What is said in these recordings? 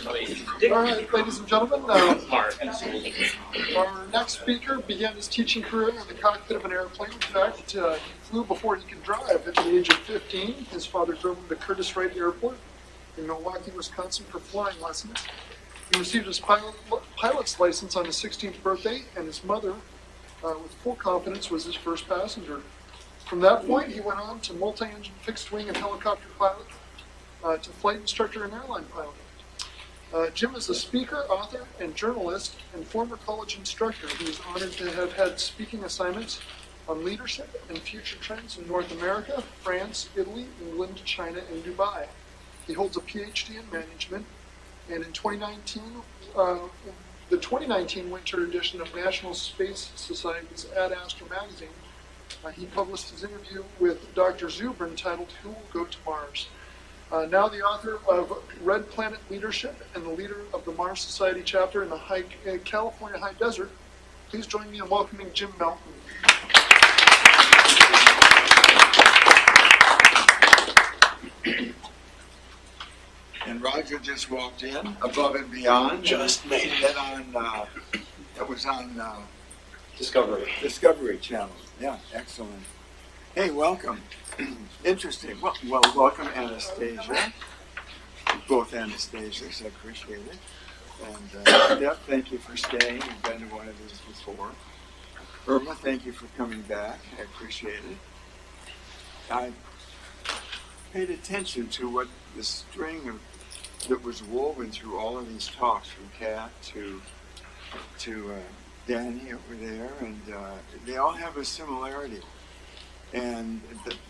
All right, ladies and gentlemen, our next speaker began his teaching career in the cockpit of an airplane. In fact, he flew before he could drive. At the age of 15, his father drove him to Curtis Wright Airport in Milwaukee, Wisconsin for flying lessons. He received his pilot's license on his 16th birthday, and his mother, with full confidence, was his first passenger. From that point, he went on to multi-engine fixed-wing and helicopter pilot, to flight instructor and airline pilot. Jim is a speaker, author, and journalist, and former college instructor. He is honored to have had speaking assignments on leadership and future trends in North America, France, Italy, England, China, and Dubai. He holds a PhD in management, and in 2019, the 2019 winter edition of National Space Society's Ad Astra magazine, he published his interview with Dr. Zubrin titled "Who Will Go to Mars?" Now the author of Red Planet Leadership and the leader of the Mars Society chapter in the California High Desert, please join me in welcoming Jim Melton. And Roger just walked in, above and beyond. Just made it. That was on Discovery Channel. Yeah, excellent. Hey, welcome. Interesting. Well, welcome, Anastasia. Both Anastasias, I appreciate it. And Deb, thank you for staying. You've been to one of these before. Irma, thank you for coming back. I appreciate it. I paid attention to what the string that was woven through all of these talks, from Kat to Danny over there, and they all have a similarity. And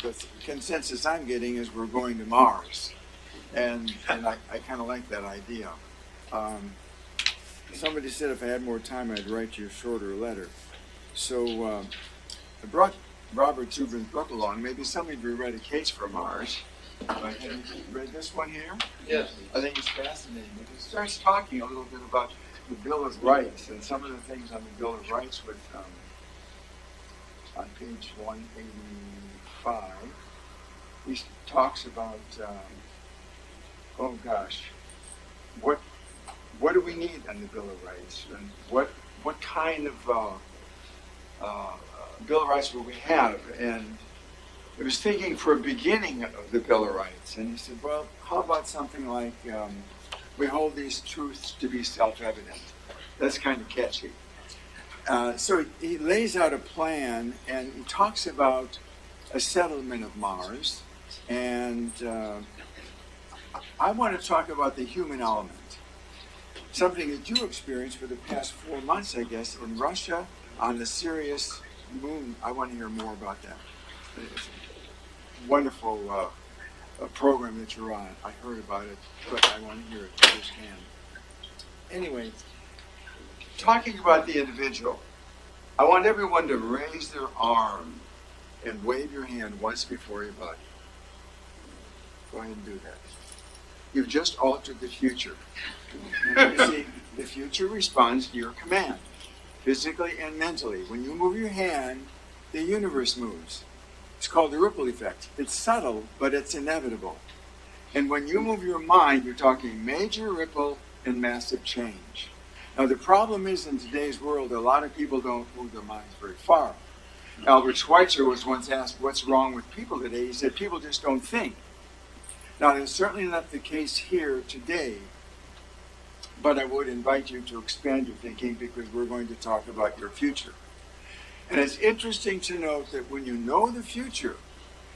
the consensus I'm getting is we're going to Mars, and I kind of like that idea. Somebody said if I had more time, I'd write you a shorter letter. So I brought Robert Zubrin's book along. Maybe some of you read A Case for Mars. Have you read this one here? Yes. I think it's fascinating. It starts talking a little bit about the Bill of Rights and some of the things on the Bill of Rights with on page 185. He talks about what do we need on the Bill of Rights, and what kind of Bill of Rights will we have? And I was thinking for a beginning of the Bill of Rights, and he said, well, how about something like we hold these truths to be self-evident. That's kind of catchy. So he lays out a plan, and he talks about a settlement of Mars, and I want to talk about the human element, something that you experienced for the past 4 months, I guess, in Russia on the Sirius moon. I want to hear more about that. It's a wonderful program that you're on. I heard about it, but I want to hear it firsthand. Anyway, talking about the individual, I want everyone to raise their arm and wave your hand once before your body. Go ahead and do that. You've just altered the future. You see, the future responds to your command, physically and mentally. When you move your hand, the universe moves. It's called the ripple effect. It's subtle, but it's inevitable. And when you move your mind, you're talking major ripple and massive change. Now, the problem is, in today's world, a lot of people don't move their minds very far. Albert Schweitzer was once asked, what's wrong with people today? He said, people just don't think. Now, that's certainly not the case here today, but I would invite you to expand your thinking, because we're going to talk about your future. And it's interesting to note that when you know the future,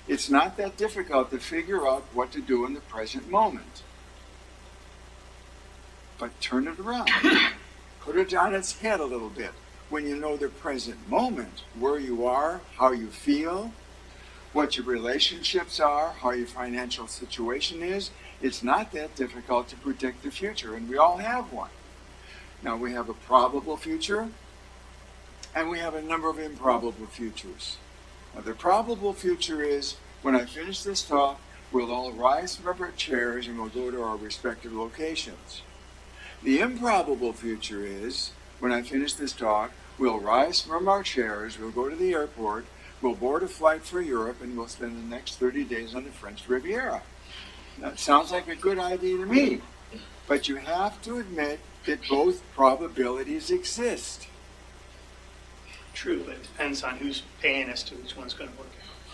it's not that difficult to figure out what to do in the present moment. But turn it around. Put it on its head a little bit. When you know the present moment, where you are, how you feel, what your relationships are, how your financial situation is, it's not that difficult to predict the future, and we all have one. Now, we have a probable future, and we have a number of improbable futures. Now, the probable future is, when I finish this talk, we'll all rise from our chairs and we'll go to our respective locations. The improbable future is, when I finish this talk, we'll rise from our chairs, we'll go to the airport, we'll board a flight for Europe, and we'll spend the next 30 days on the French Riviera. That sounds like a good idea to me. But you have to admit that both probabilities exist. True, but it depends on who's paying as to which one's going to work.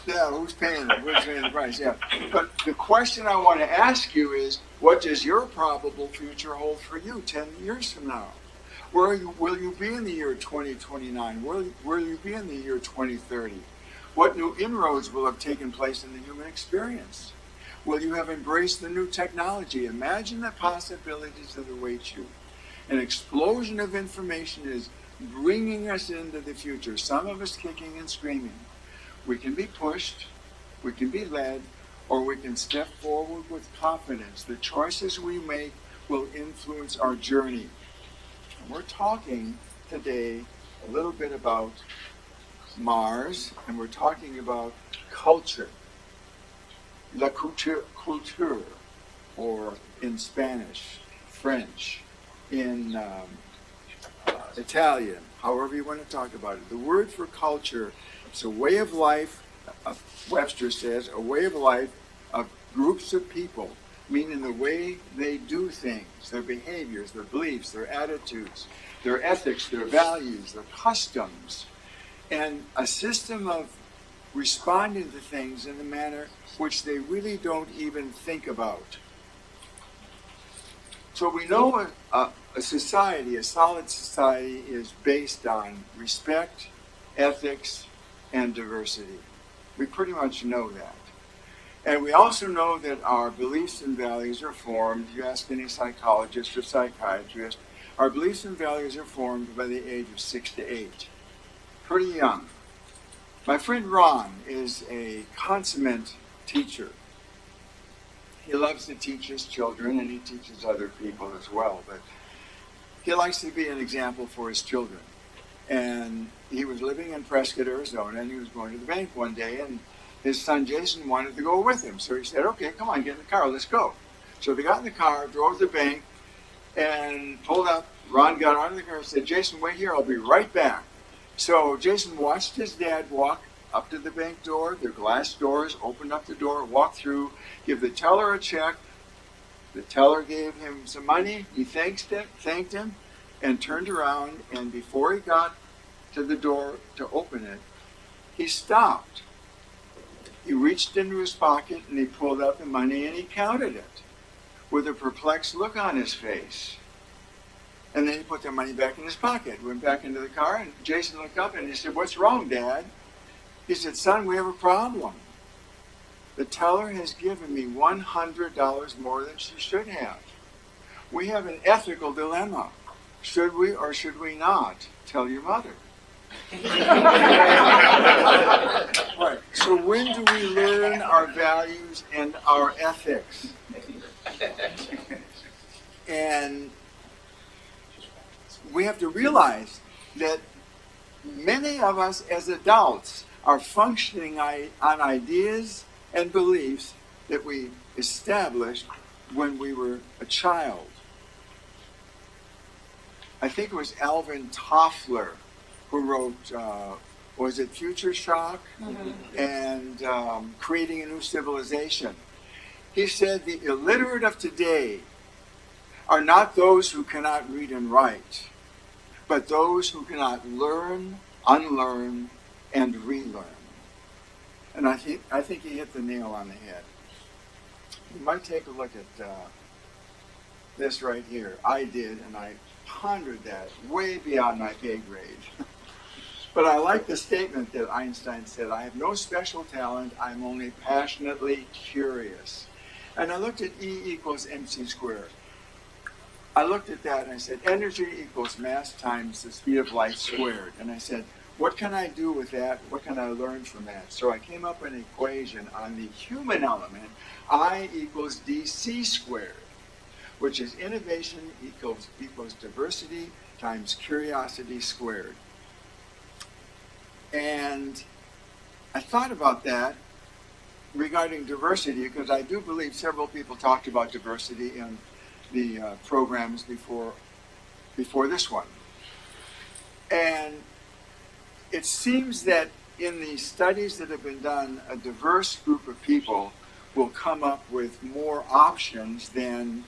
Yeah, who's paying it? Who's paying the price? Yeah. But the question I want to ask you is, what does your probable future hold for you 10 years from now? Will you be in the year 2029? Will you be in the year 2030? What new inroads will have taken place in the human experience? Will you have embraced the new technology? Imagine the possibilities that await you. An explosion of information is bringing us into the future, some of us kicking and screaming. We can be pushed, we can be led, or we can step forward with confidence. The choices we make will influence our journey. And we're talking today a little bit about Mars, and we're talking about culture. La culture, or in Spanish, French, in Italian, however you want to talk about it. The word for culture, it's a way of life, Webster says, a way of life of groups of people, meaning the way they do things, their behaviors, their beliefs, their attitudes, their ethics, their values, their customs, and a system of responding to things in a manner which they really don't even think about. So we know a society, a solid society, is based on respect, ethics, and diversity. We pretty much know that. And we also know that our beliefs and values are formed, you ask any psychologist or psychiatrist, our beliefs and values are formed by the age of 6 to 8. Pretty young. My friend Ron is a consummate teacher. He loves to teach his children, and he teaches other people as well, but he likes to be an example for his children. And he was living in Prescott, Arizona, and he was going to the bank one day, and his son Jason wanted to go with him. So he said, okay, come on, get in the car, let's go. So they got in the car, drove to the bank, and pulled up. Ron got out of the car and said, Jason, wait here, I'll be right back. So Jason watched his dad walk up to the bank door, the glass doors, opened up the door, walked through, give the teller a check. The teller gave him some money, he thanked him, and turned around, and before he got to the door to open it, he stopped. He reached into his pocket and he pulled out the money and he counted it with a perplexed look on his face. And then he put the money back in his pocket, went back into the car, and Jason looked up and he said, what's wrong, Dad? He said, son, we have a problem. The teller has given me $100 more than she should have. We have an ethical dilemma. Should we or should we not tell your mother? Right. So when do we learn our values and our ethics? And we have to realize that many of us as adults are functioning on ideas and beliefs that we established when we were a child. I think it was Alvin Toffler who wrote, was it Future Shock? Mm-hmm. And Creating a New Civilization. He said the illiterate of today are not those who cannot read and write, but those who cannot learn, unlearn, and relearn. And I think he hit the nail on the head. You might take a look at this right here. I did, and I pondered that way beyond my pay grade. But I like the statement that Einstein said, I have no special talent, I'm only passionately curious. And I looked at E equals mc squared. I looked at that and I said, energy equals mass times the speed of light squared. And I said, what can I do with that? What can I learn from that? So I came up with an equation on the human element, I equals dc squared, which is innovation equals diversity times curiosity squared. And I thought about that regarding diversity, because I do believe several people talked about diversity in the programs before this one. And it seems that in the studies that have been done, a diverse group of people will come up with more options than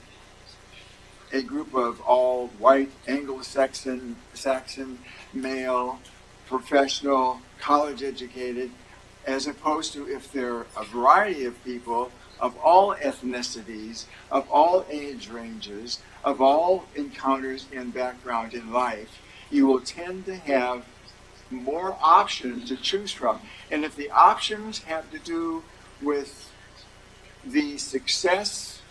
a group of all white, Anglo-Saxon, male, professional, college educated, as opposed to if they're a variety of people of all ethnicities, of all age ranges, of all encounters and background in life, you will tend to have more options to choose from. And if the options have to do with the success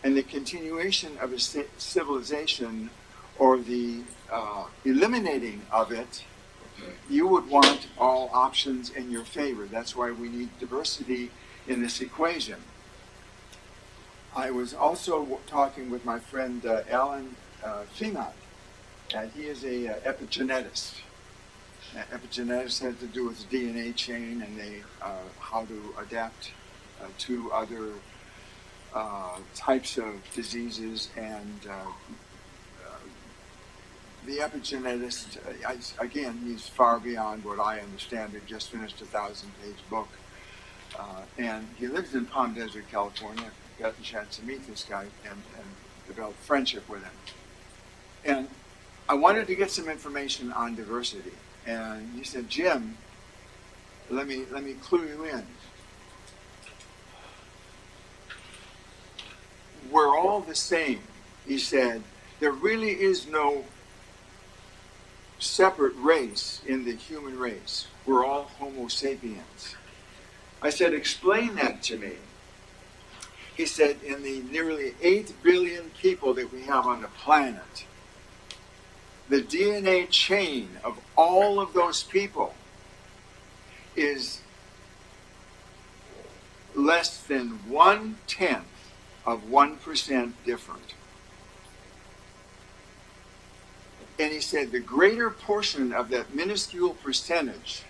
and the continuation of a civilization or the eliminating of it, you would want all options in your favor. That's why we need diversity in this equation. I was also talking with my friend Alan Femont, and he is a epigenetist. Epigenetics has to do with the DNA chain and how to adapt to other types of diseases, and the epigenetist, again, he's far beyond what I understand. He just finished a 1,000-page book, and he lives in Palm Desert, California. I got the chance to meet this guy and develop friendship with him. And I wanted to get some information on diversity. And he said, Jim, let me clue you in. We're all the same. He said, there really is no separate race in the human race. We're all Homo sapiens. I said, explain that to me. He said, in the nearly 8 billion people that we have on the planet, the DNA chain of all of those people is less than 1/10 of 1% different. And he said the greater portion of that minuscule percentage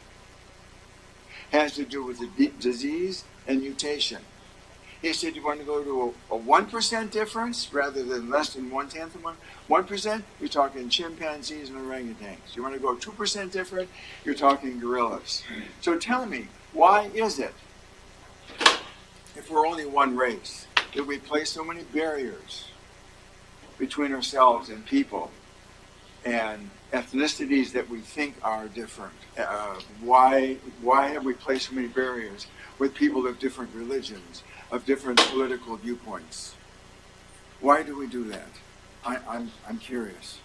has to do with the disease and mutation. He said, you want to go to a 1% difference rather than less than 1/10 of 1%, you're talking chimpanzees and orangutans. You want to go 2% different, you're talking gorillas. So tell me, why is it, if we're only one race, that we place so many barriers between ourselves and people and ethnicities that we think are different? Why have we placed so many barriers with people of different religions, of different political viewpoints? Why do we do that? I'm curious.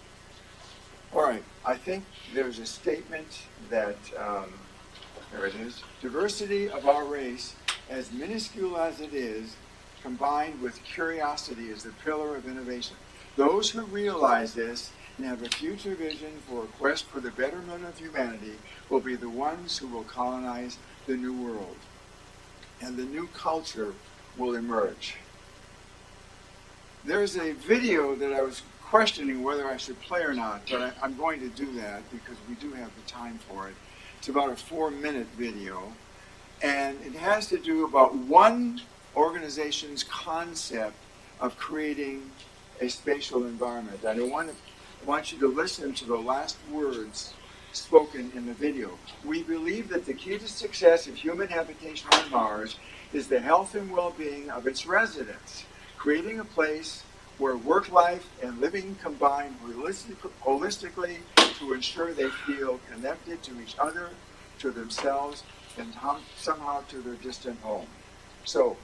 All right, I think there's a statement that, there it is, diversity of our race, as minuscule as it is, combined with curiosity, is the pillar of innovation. Those who realize this and have a future vision for a quest for the betterment of humanity will be the ones who will colonize the new world. And the new culture will emerge. There's a video that I was questioning whether I should play or not, but I'm going to do that because we do have the time for it. It's about a 4-minute video, and it has to do about one organization's concept of creating a spatial environment. And I want you to listen to the last words spoken in the video. We believe that the key to success of human habitation on Mars is the health and well-being of its residents, creating a place where work life and living combine holistically to ensure they feel connected to each other, to themselves, and somehow to their distant home. So,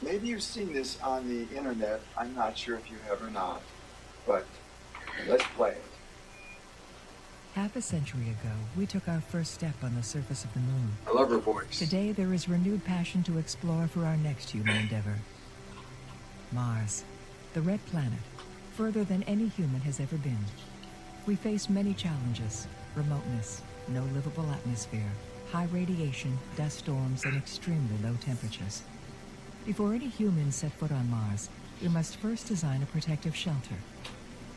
maybe you've seen this on the internet. I'm not sure if you have or not, but let's play it. Half a century ago, we took our first step on the surface of the moon. I love her voice. Today, there is renewed passion to explore for our next human endeavor. Mars, the red planet, further than any human has ever been. We face many challenges: remoteness, no livable atmosphere, high radiation, dust storms, and extremely low temperatures. Before any humans set foot on Mars, we must first design a protective shelter.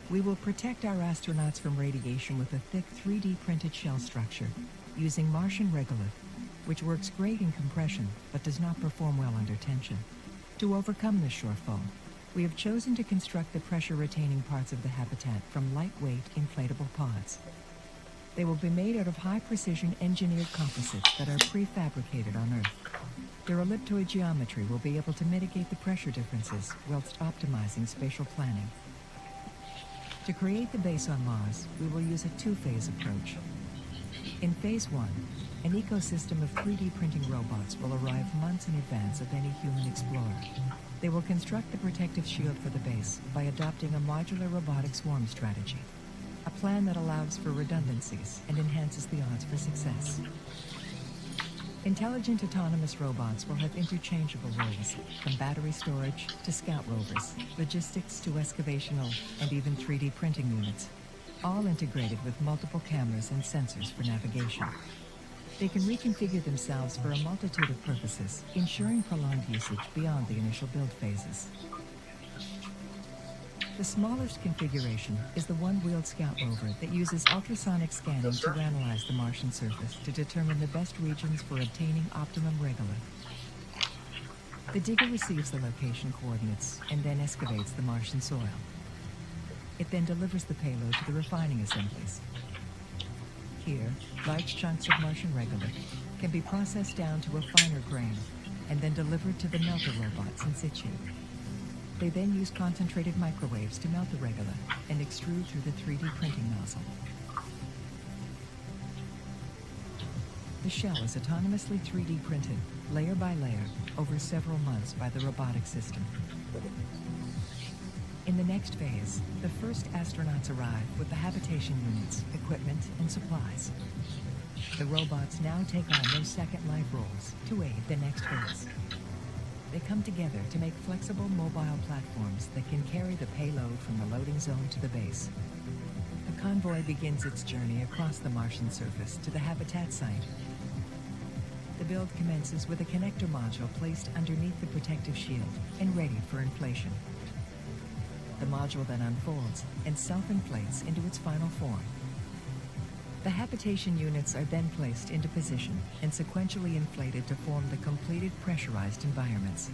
We will protect our astronauts from radiation with a thick 3D printed shell structure using Martian regolith, which works great in compression but does not perform well under tension. To overcome this shortfall, we have chosen to construct the pressure-retaining parts of the habitat from lightweight inflatable pods. They will be made out of high-precision engineered composites that are prefabricated on Earth. Their elliptoid geometry will be able to mitigate the pressure differences whilst optimizing spatial planning. To create the base on Mars, we will use a two-phase approach. In Phase 1, an ecosystem of 3D printing robots will arrive months in advance of any human explorer. They will construct the protective shield for the base by adopting a modular robotic swarm strategy, a plan that allows for redundancies and enhances the odds for success. Intelligent autonomous robots will have interchangeable roles, from battery storage to scout rovers, logistics to excavational, and even 3D printing units, all integrated with multiple cameras and sensors for navigation. They can reconfigure themselves for a multitude of purposes, ensuring prolonged usage beyond the initial build phases. The smallest configuration is the one-wheeled scout rover that uses ultrasonic scanning to analyze the Martian surface to determine the best regions for obtaining optimum regolith. The digger receives the location coordinates and then excavates the Martian soil. It then delivers the payload to the refining assemblies. Here, large chunks of Martian regolith can be processed down to a finer grain and then delivered to the melter robots in situ. They then use concentrated microwaves to melt the regolith and extrude through the 3D printing nozzle. The shell is autonomously 3D printed, layer by layer, over several months by the robotic system. In the next phase, the first astronauts arrive with the habitation units, equipment, and supplies. The robots now take on their second life roles to aid the next phase. They come together to make flexible mobile platforms that can carry the payload from the loading zone to the base. The convoy begins its journey across the Martian surface to the habitat site. The build commences with a connector module placed underneath the protective shield and ready for inflation. The module then unfolds and self-inflates into its final form. The habitation units are then placed into position and sequentially inflated to form the completed pressurized environments.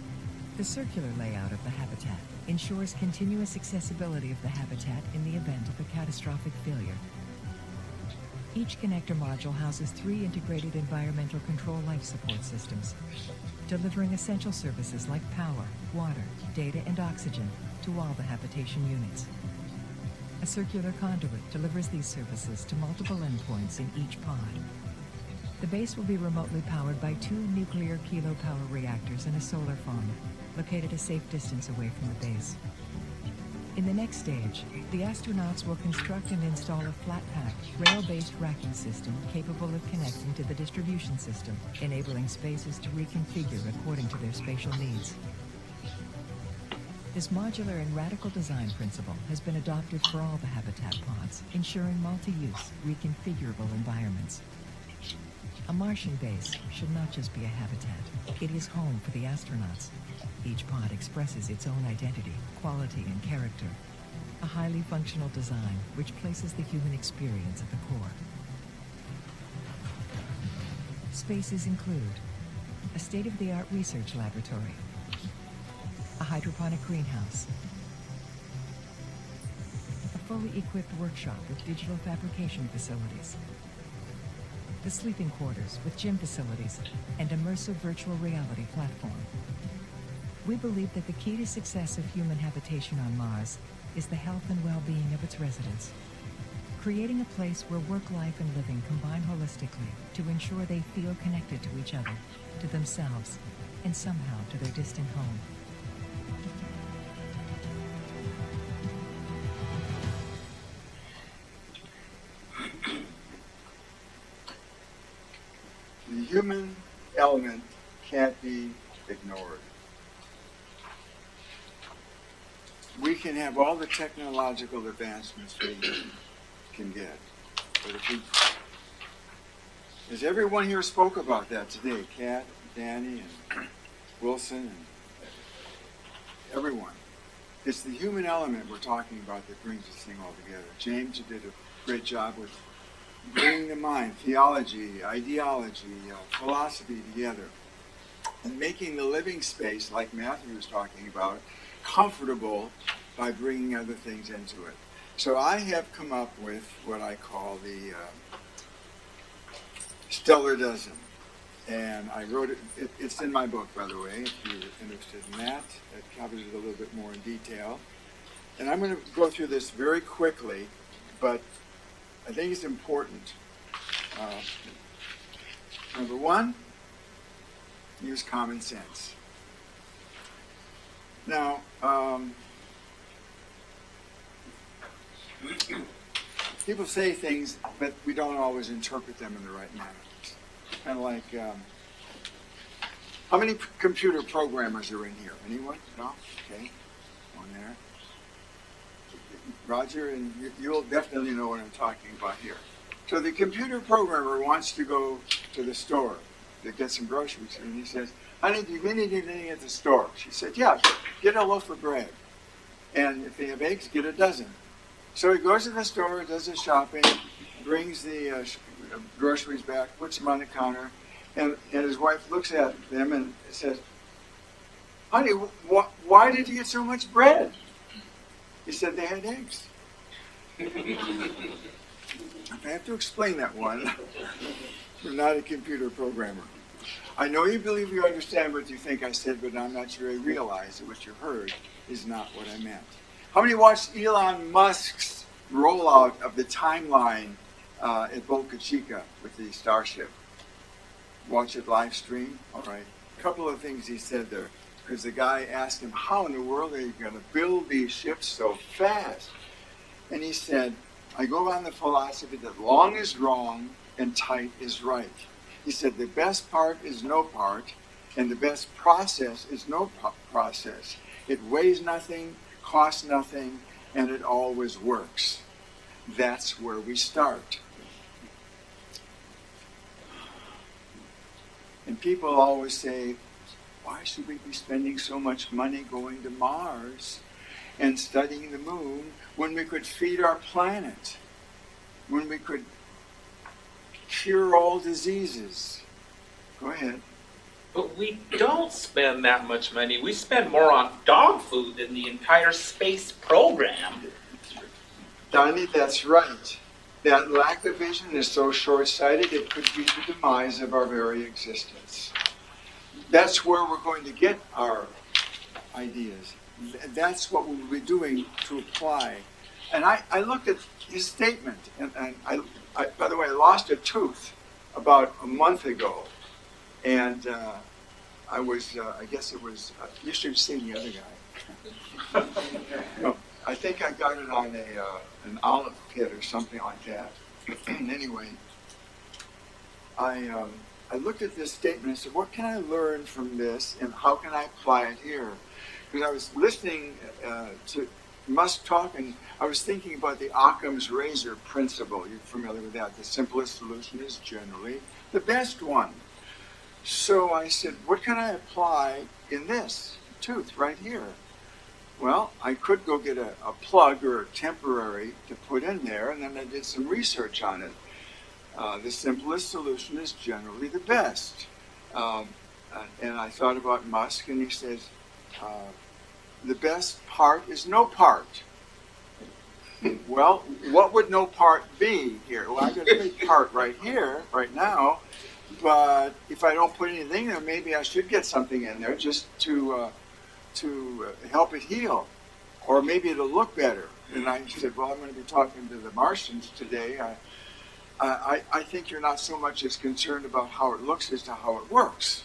The circular layout of the habitat ensures continuous accessibility of the habitat in the event of a catastrophic failure. Each connector module houses 3 integrated environmental control life support systems, delivering essential services like power, water, data, and oxygen to all the habitation units. A circular conduit delivers these services to multiple endpoints in each pod. The base will be remotely powered by 2 nuclear kilopower reactors and a solar farm, located a safe distance away from the base. In the next stage, the astronauts will construct and install a flat-pack, rail-based racking system capable of connecting to the distribution system, enabling spaces to reconfigure according to their spatial needs. This modular and radical design principle has been adopted for all the habitat pods, ensuring multi-use, reconfigurable environments. A Martian base should not just be a habitat. It is home for the astronauts. Each pod expresses its own identity, quality, and character. A highly functional design which places the human experience at the core. Spaces include a state-of-the-art research laboratory, a hydroponic greenhouse, a fully equipped workshop with digital fabrication facilities, the sleeping quarters with gym facilities, and immersive virtual reality platform. We believe that the key to success of human habitation on Mars is the health and well-being of its residents. Creating a place where work, life, and living combine holistically to ensure they feel connected to each other, to themselves, and somehow to their distant home. The human element can't be ignored. We can have all the technological advancements we can get, but if we, as everyone here spoke about that today, Kat, Danny, and Wilson, and everyone, it's the human element we're talking about that brings this thing all together. James, you did a great job with bringing the mind, theology, ideology, philosophy together, and making the living space, like Matthew was talking about, comfortable by bringing other things into it. So I have come up with what I call the Stellar Dozen. And I wrote it, it's in my book, by the way, if you're interested in that. It covers it a little bit more in detail. and I'm going to go through this very quickly, but I think it's important. Number one, use common sense. Now, people say things, but we don't always interpret them in the right manner. Kind of like, how many computer programmers are in here? Anyone? No? Okay. One there. Roger, and you'll definitely know what I'm talking about here. So the computer programmer wants to go to the store to get some groceries, and he says, honey, do you need anything at the store? She said, yeah, get a loaf of bread. And if they have eggs, get a dozen. So he goes to the store, does his shopping, brings the groceries back, puts them on the counter, and his wife looks at them and says, honey, why did you get so much bread? He said they had eggs. I have to explain that one. I'm not a computer programmer. I know you believe you understand what you think I said, but I'm not sure I realize that what you heard is not what I meant. How many watched Elon Musk's rollout of the timeline at Boca Chica with the Starship? Watch it live stream? All right. A couple of things he said there. Because the guy asked him, how in the world are you going to build these ships so fast? And he said, I go on the philosophy that long is wrong and tight is right. He said, the best part is no part, and the best process is no process. It weighs nothing, costs nothing, and it always works. That's where we start. And people always say, why should we be spending so much money going to Mars and studying the moon when we could feed our planet, when we could cure all diseases? Go ahead. But we don't spend that much money. We spend more on dog food than the entire space program. Donnie, that's right. That lack of vision is so short-sighted it could be the demise of our very existence. That's where we're going to get our ideas. That's what we'll be doing to apply. And I looked at his statement, and I by the way, I lost a tooth about a month ago. And I was, I guess it was, you should have seen the other guy. No, I think I got it on an olive pit or something like that. Anyway, I looked at this statement and said, what can I learn from this and how can I apply it here? Because I was listening to Musk talk and I was thinking about the Occam's razor principle. You're familiar with that. The simplest solution is generally the best one. So I said, what can I apply in this tooth right here? Well, I could go get a plug or a temporary to put in there, and then I did some research on it. The simplest solution is generally the best. And I thought about Musk, and he says, the best part is no part. Well, what would no part be here? Well, I got a big part right here, right now, but if I don't put anything there, maybe I should get something in there just to help it heal, or maybe it'll look better. And I said, well, I'm going to be talking to the Martians today. I think you're not so much as concerned about how it looks as to how it works.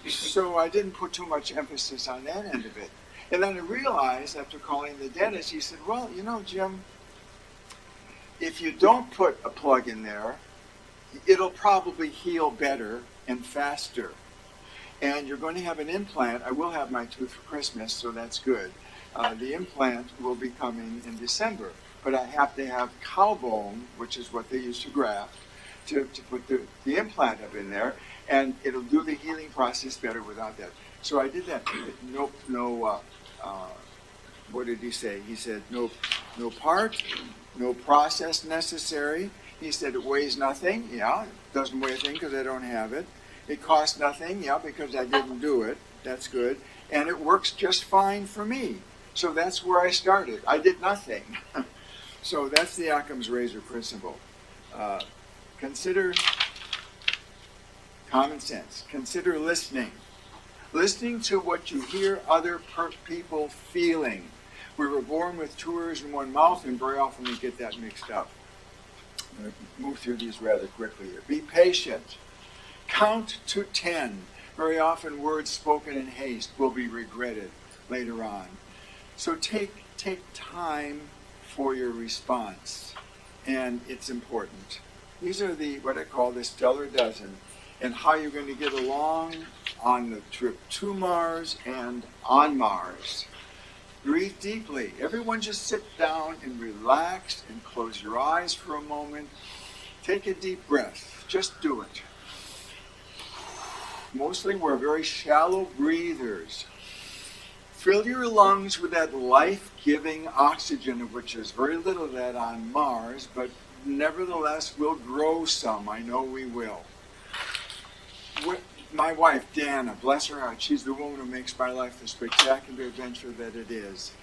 So I didn't put too much emphasis on that end of it. And then I realized after calling the dentist, he said, well, you know, Jim, if you don't put a plug in there, it'll probably heal better and faster. And you're going to have an implant. I will have my tooth for Christmas, so that's good. The implant will be coming in December. But I have to have cow bone, which is what they use to graft, to put the implant up in there. And it'll do the healing process better without that. So I did that. What did he say? He said, no part, no process necessary. He said it weighs nothing. Yeah, it doesn't weigh a thing because I don't have it. It costs nothing. Yeah, because I didn't do it. That's good. And it works just fine for me. So that's where I started. I did nothing. So that's the Occam's razor principle. Consider common sense. Consider listening. Listening to what you hear other people feeling. We were born with two ears and one mouth, and very often we get that mixed up. I'm going to move through these rather quickly here. Be patient. Count to 10. Very often words spoken in haste will be regretted later on. So take time for your response, and it's important. These are what I call the stellar dozen, and how you're going to get along on the trip to Mars and on Mars. Breathe deeply. Everyone just sit down and relax and close your eyes for a moment. Take a deep breath. Just do it. Mostly we're very shallow breathers. Fill your lungs with that life-giving oxygen, of which there's very little of that on Mars, but nevertheless we'll grow some. I know we will. My wife, Dana, bless her heart, she's the woman who makes my life the spectacular adventure that it is.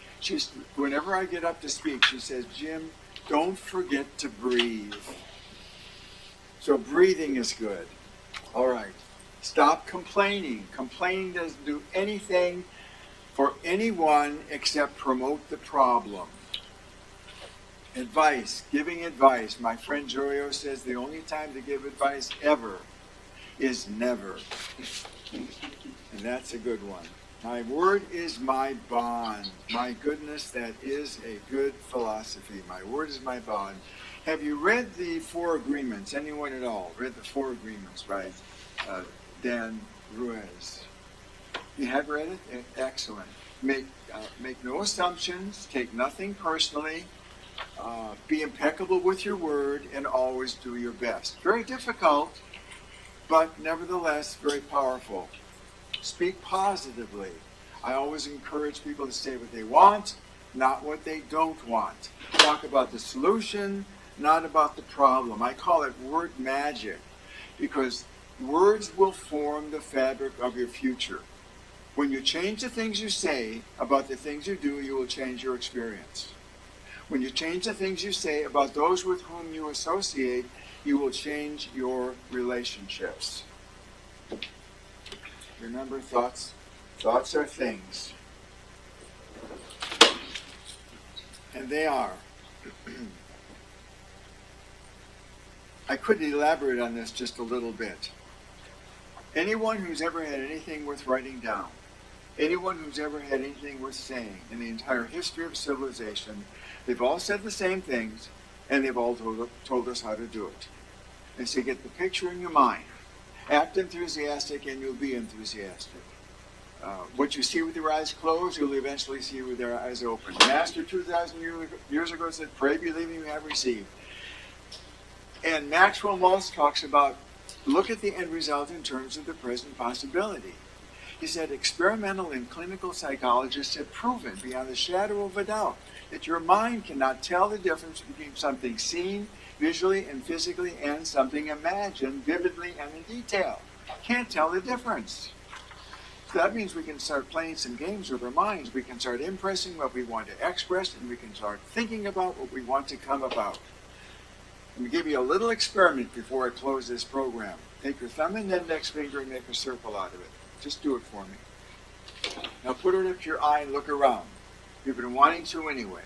Whenever I get up to speak, she says, Jim, don't forget to breathe. So breathing is good. All right. Stop complaining. Complaining doesn't do anything for anyone except promote the problem. Advice, giving advice. My friend Joyo says the only time to give advice ever is never. And that's a good one. My word is my bond. My goodness, that is a good philosophy. My word is my bond. Have you read the Four Agreements? Anyone at all read the Four Agreements by Dan Ruiz? You have read it? Excellent. Make no assumptions. Take nothing personally. Be impeccable with your word and always do your best. Very difficult, but nevertheless very powerful. Speak positively. I always encourage people to say what they want, not what they don't want. Talk about the solution, not about the problem. I call it word magic, because words will form the fabric of your future. When you change the things you say about the things you do, you will change your experience. When you change the things you say about those with whom you associate, you will change your relationships. Remember, thoughts are things. And they are. I could elaborate on this just a little bit. Anyone who's ever had anything worth writing down, anyone who's ever had anything worth saying in the entire history of civilization, they've all said the same things, and they've all told us how to do it. And so get the picture in your mind. Act enthusiastic, and you'll be enthusiastic. What you see with your eyes closed, you'll eventually see with your eyes open. The Master 2,000 years ago said, pray, believing you have received. And Maxwell Maltz talks about, look at the end result in terms of the present possibility. He said, experimental and clinical psychologists have proven beyond the shadow of a doubt that your mind cannot tell the difference between something seen visually and physically and something imagined vividly and in detail. Can't tell the difference. So that means we can start playing some games with our minds. We can start impressing what we want to express, and we can start thinking about what we want to come about. Let me give you a little experiment before I close this program. Take your thumb and index finger and make a circle out of it. Just do it for me. Now put it up to your eye and look around. You've been wanting to anyway.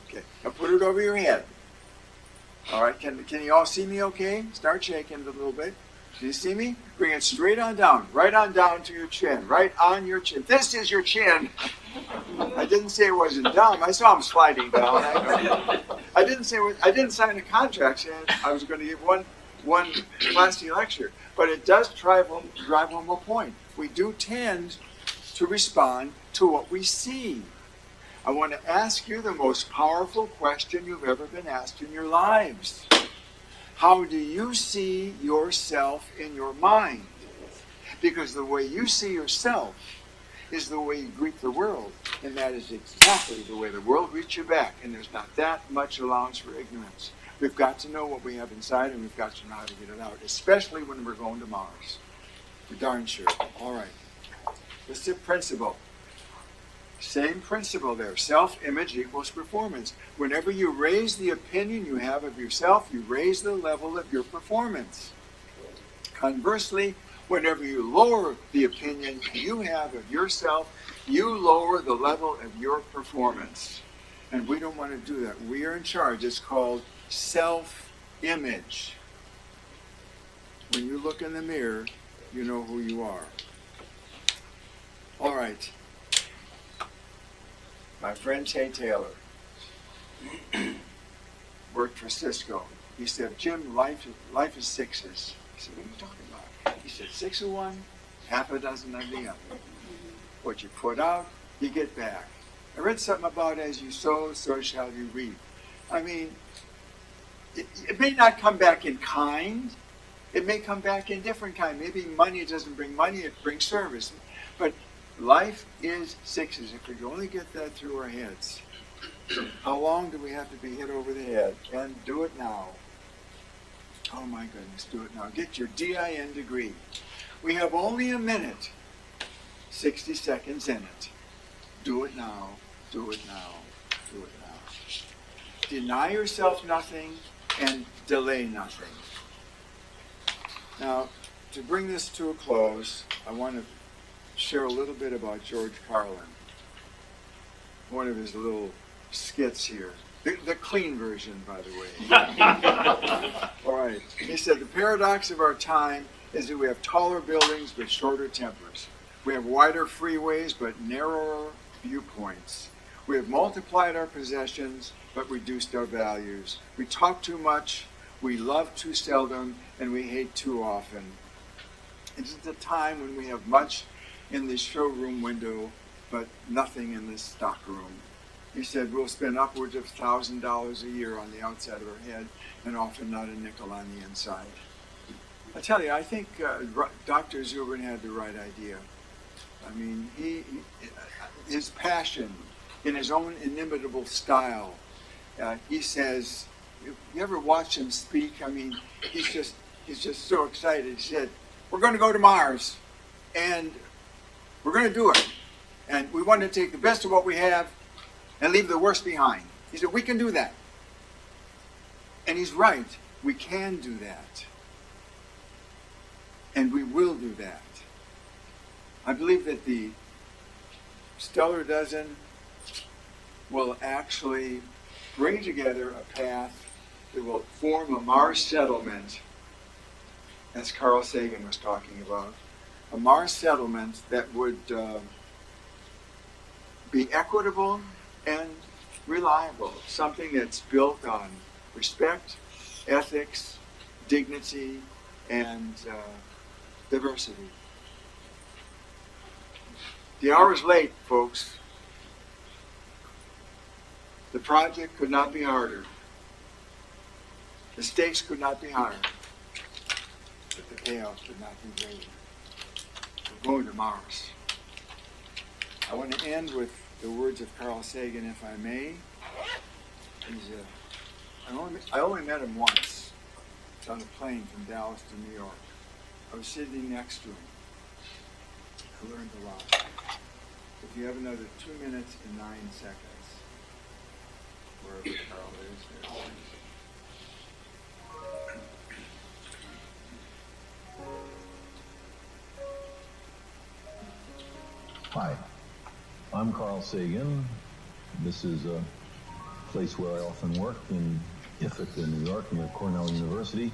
Okay. Now put it over your head. All right. Can you all see me okay? Start shaking it a little bit. Do you see me? Bring it straight on down. Right on down to your chin. Right on your chin. This is your chin. I didn't say it wasn't dumb. I saw him sliding down. I didn't sign a contract saying I was going to give one classy lecture. But it does drive home a point. We do tend to respond to what we see. I want to ask you the most powerful question you've ever been asked in your lives. How do you see yourself in your mind? Because the way you see yourself is the way you greet the world, and that is exactly the way the world greets you back, and there's not that much allowance for ignorance. We've got to know what we have inside, and we've got to know how to get it out, especially when we're going to Mars. We're darn sure. All right. This is the principle. Same principle there. Self-image equals performance. Whenever you raise the opinion you have of yourself, you raise the level of your performance. Conversely, Whenever you lower the opinion you have of yourself, you lower the level of your performance. And we don't want to do that. We are in charge. It's called self-image. When you look in the mirror, you know who you are. All right. My friend Tay Taylor worked for Cisco. He said, Jim, life is sixes. I said, what are you talking about? He said, 6 of one, half a dozen of the other. What you put out, you get back. I read something about as you sow, so shall you reap. I mean, it may not come back in kind. It may come back in different kind. Maybe money doesn't bring money, it brings service. But life is sixes. If we could only get that through our heads. How long do we have to be hit over the head? And do it now. Oh my goodness, do it now. Get your DIN degree. We have only a minute, 60 seconds in it. Do it now, do it now, do it now. Deny yourself nothing and delay nothing. Now, to bring this to a close, I want to share a little bit about George Carlin. One of his little skits here. The clean version, by the way. All right. He said, the paradox of our time is that we have taller buildings but shorter tempers. We have wider freeways but narrower viewpoints. We have multiplied our possessions but reduced our values. We talk too much, we love too seldom, and we hate too often. It is a time when we have much in the showroom window but nothing in the stock room. He said, we'll spend upwards of $1,000 a year on the outside of our head and often not a nickel on the inside. I tell you, I think Dr. Zubrin had the right idea. I mean, his passion in his own inimitable style. He says, you ever watch him speak? I mean, he's just so excited. He said, we're going to go to Mars and we're going to do it. And we want to take the best of what we have and leave the worst behind. He said, we can do that. And he's right. We can do that. And we will do that. I believe that the Stellar Dozen will actually bring together a path that will form a Mars settlement, as Carl Sagan was talking about. A Mars settlement that would be equitable and reliable, something that's built on respect, ethics, dignity, and diversity. The hour is late, folks. The project could not be harder. The stakes could not be higher. But the payoff could not be greater. We're going to Mars. I want to end with the words of Carl Sagan, if I may. I only met him once. It's on a plane from Dallas to New York. I was sitting next to him. I learned a lot. If you have another 2 minutes and 9 seconds, wherever Carl is, there. Hi, I'm Carl Sagan. This is a place where I often work in Ithaca, New York, near Cornell University.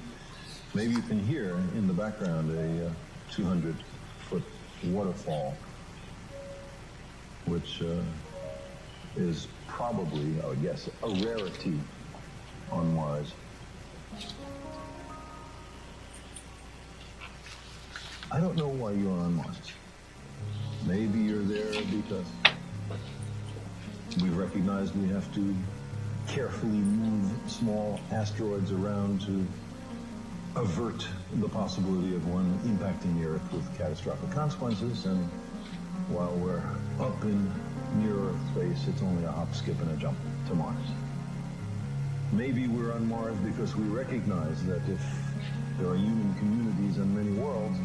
Maybe you can hear in the background a 200-foot waterfall, which is probably, I would guess, a rarity on Mars. I don't know why you're on Mars. Maybe you're there because we recognize we have to carefully move small asteroids around to avert the possibility of one impacting the Earth with catastrophic consequences. And while we're up in near-Earth space, it's only a hop, skip, and a jump to Mars. Maybe we're on Mars because we recognize that if there are human communities on many worlds,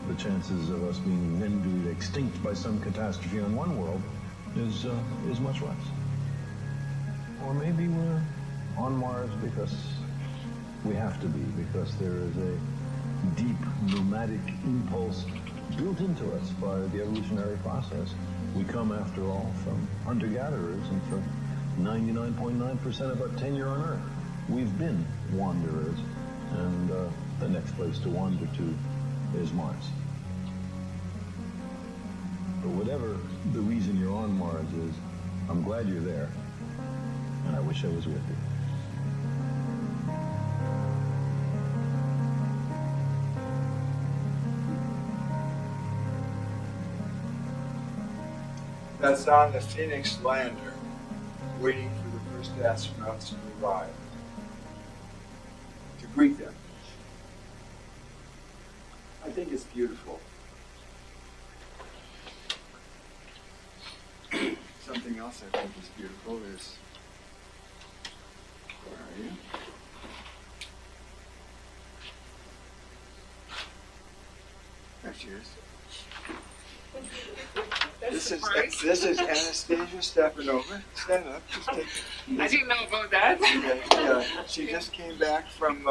the chances of us being rendered extinct by some catastrophe on one world is much less. Or maybe we're on Mars because we have to be, because there is a deep pneumatic impulse built into us by the evolutionary process. We come, after all, from hunter-gatherers, and for 99.9% of our tenure on Earth, we've been wanderers. And the next place to wander to is Mars. But whatever the reason you're on Mars is, I'm glad you're there, and I wish I was with you. That's on the Phoenix lander, waiting for the first astronauts to arrive, to greet them. I think it's beautiful. Something else I think is beautiful is, where are you? There she is. This is Anastasia Stepanova. Stand up. Just take, I didn't know about that. okay, she just came back from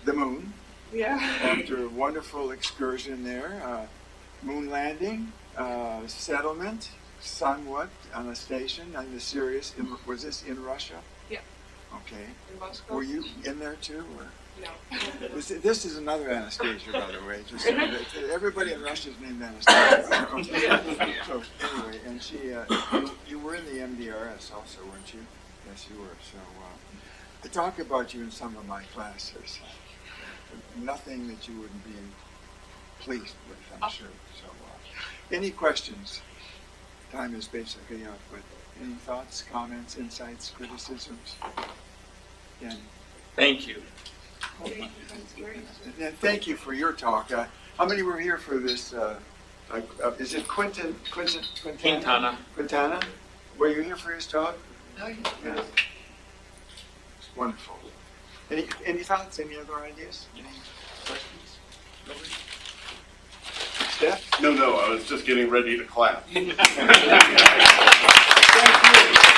the moon Yeah. after a wonderful excursion there. Moon landing, settlement, somewhat on a station on the Sirius. Was this in Russia? Yeah. Okay. In Moscow? Were you in there too? Or? No. This is another Anastasia, by the way. Just, everybody in Russia is named Anastasia. Okay. So anyway, and she, you were in the MDRS also, weren't you? Yes, you were. So I talk about you in some of my classes. Nothing that you wouldn't be pleased with, I'm sure. So, any questions? Time is basically up. But any thoughts, comments, insights, criticisms? Again. Thank you. And thank you for your talk. How many were here for this? Is it Quintana. Quintana? Were you here for his talk? No, Yeah. It's wonderful. Any thoughts? Any other ideas? Any questions? Nobody? Steph? No, I was just getting ready to clap. Thank you.